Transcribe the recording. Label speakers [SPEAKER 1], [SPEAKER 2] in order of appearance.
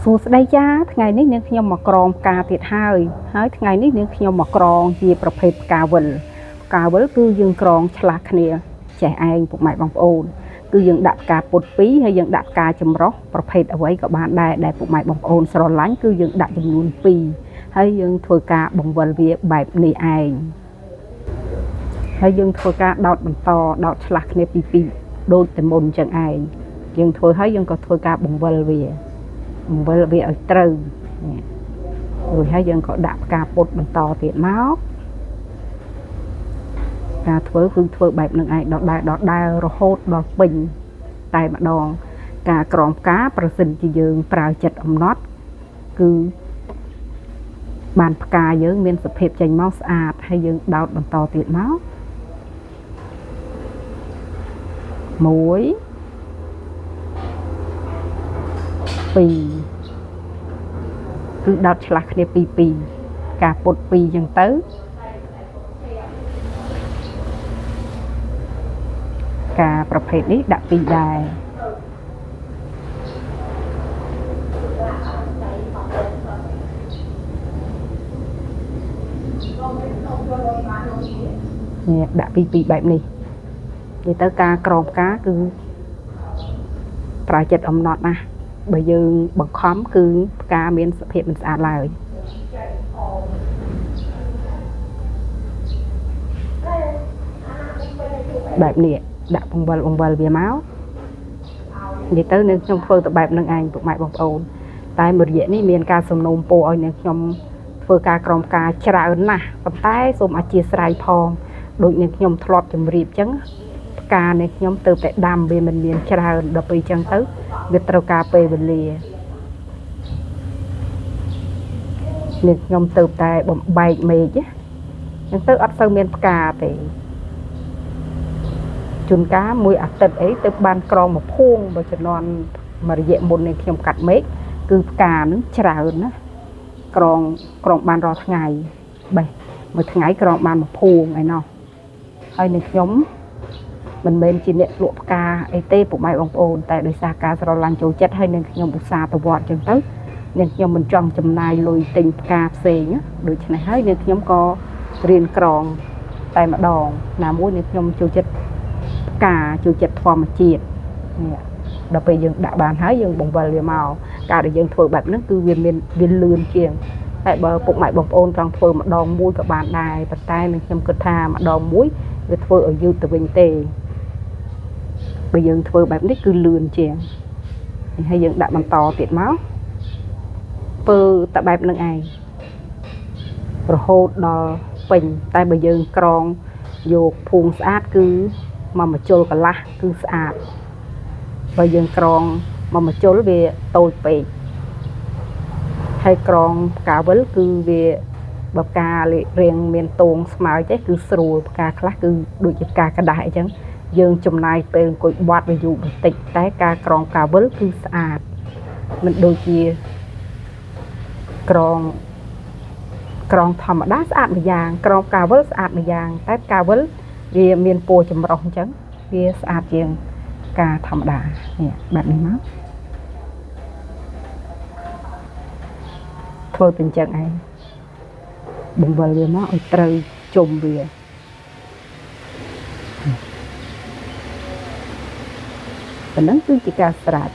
[SPEAKER 1] សួស្តីចាថ្ងៃនេះនាងខ្ញុំមកក្រងផ្កាទៀតហើយថ្ងៃនេះនាងខ្ញុំមកក្រងជាប្រភេទផ្កាវិលគឺយើងក្រងឆ្លាស់គ្នាចេះឯងពុកម៉ែបងប្អូនគឺយើងដាក់ផ្កាពុត2ហើយយើងដាក់ផ្កាចម្រុះប្រភេទអ្វីក៏បានដែរដែលពុកម៉ែបងប្អូនស្រឡាញ់គឺយើងដាក់ចំនួន2ហើយយើងធ្វើការបង្វិលវាបែបនេះឯងហើយយើងធ្វើការដោតបន្តដោតឆ្លាស់គ្នាពីដូចតែមុនអញ្ចឹងឯងយើងធ្វើហើយយើងក៏ធ្វើការបង្វិលវាឲ្យត្រូវរួចហើយយើងក៏ដាក់ផ្កាពុតបន្តទៀតមកការធ្វើគឺធ្វើបែបនឹងឯងដដែលរហូតដល់ពេញតែម្ដងការក្រងផ្កាប្រសិនជាយើងប្រើចិត្តអំណត់គឺបានផ្កាយើងមានសភាពចេញមកស្អាតហើយយើងដោតបន្តទៀតមក1 2គឺដោតឆ្លាស់គ្នាពីការពុត2អញ្ចឹងទៅការប្រភេទនេះដាក់2ដែរនេះដាក់2បែបនេះនិយាយទៅការក្រងផ្កាគឺប្រើចិត្តអំណត់ណាបើយើងបង្ខំគឺផ្កាមានសភាពមិនស្អាតឡើយបែបនេះដាក់បង្វិលវាមកនិយាយទៅនឹងខ្ញុំធ្វើទៅបែបនឹងឯងពុកម៉ែបងប្អូនតែមួយរយៈនេះមានការសំណូមពរឲ្យនឹងខ្ញុំធ្វើការក្រមការច្រើនណាស់ប៉ុន្តែសូមអធិស្ឋានផងដូចនឹងខ្ញុំធ្លាប់ជម្រាបអញ្ចឹងផ្កានេះខ្ញុំទៅតែដាំវាមិនមានច្រើនដល់ពេលអញ្ចឹងទៅវាត្រូវការពេលវេលានេះខ្ញុំទៅតែបំបែកមេឃអញ្ចឹងទៅអត់សូវមានផ្កាទេជួនកាលមួយអាទិត្យអីទៅបានក្រងមួយភួងបើជំនាន់មួយរយៈមុននេះខ្ញុំកាត់មេឃគឺផ្កានឹងច្រើនណាក្រងបានរាល់ថ្ងៃបេះមួយថ្ងៃក្រងបានមួយភួងឯណោះហើយនឹងខ្ញុំមិនមែនជាអ្នកលក់ផ្កាអីទេពុកម៉ែបងប្អូនតែដោយសារការស្រឡាញ់ចូលចិត្តហើយនឹងខ្ញុំឧស្សាហ៍ទៅវត្តអញ្ចឹងទៅនឹងខ្ញុំមិនចង់ចំណាយលុយទិញផ្កាផ្សេងដូច្នេះហើយនឹងខ្ញុំក៏រៀនក្រងតែម្ដងណាមួយនឹងខ្ញុំចូលចិត្តផ្កាចូលចិត្តធម្មជាតិនេះដល់ពេលយើងដាក់បានហើយយើងបង្វិលវាមកការដែលយើងធ្វើបែបហ្នឹងគឺវាលឿនជាងតែបើពុកម៉ែបងប្អូនចង់ធ្វើម្ដងមួយក៏បានដែរប៉ុន្តែនឹងខ្ញុំគិតថាម្ដងមួយវាធ្វើឲ្យយឺតទៅវិញទេបើយើងធ្វើបែបនេះគឺលឿនជាងហើយយើងដាក់បន្តទៀតមកធ្វើតែបែបនឹងឯងរហូតដល់ពេញតែបើយើងក្រងយកភួងស្អាតគឺមកមជុលកន្លះគឺស្អាតបើយើងក្រងមកមជុលវាតូចពេកហើយក្រងផ្កាវិលគឺវាបើផ្ការៀងមានតួងស្មើចេះគឺស្រួលផ្កាខ្លះគឺដូចជាផ្កាក្តាស់អីចឹងយើងចំណាយពេលអង្គុយបាត់វាយូរបន្តិចតែការក្រងផ្កាវិលគឺស្អាតមិនដូចជាក្រងធម្មតាស្អាតម្យ៉ាងក្រងផ្កាវិលស្អាតម្យ៉ាងតែផ្កាវិលវាមានពណ៌ចម្រុះអញ្ចឹងវាស្អាតជាងការធម្មតានេះបែបនេះមកធ្វើទៅអញ្ចឹងឯងបង្វិលវាមកឲ្យត្រូវជុំវាប៉ុណ្ណឹងគឺជាការស្រេច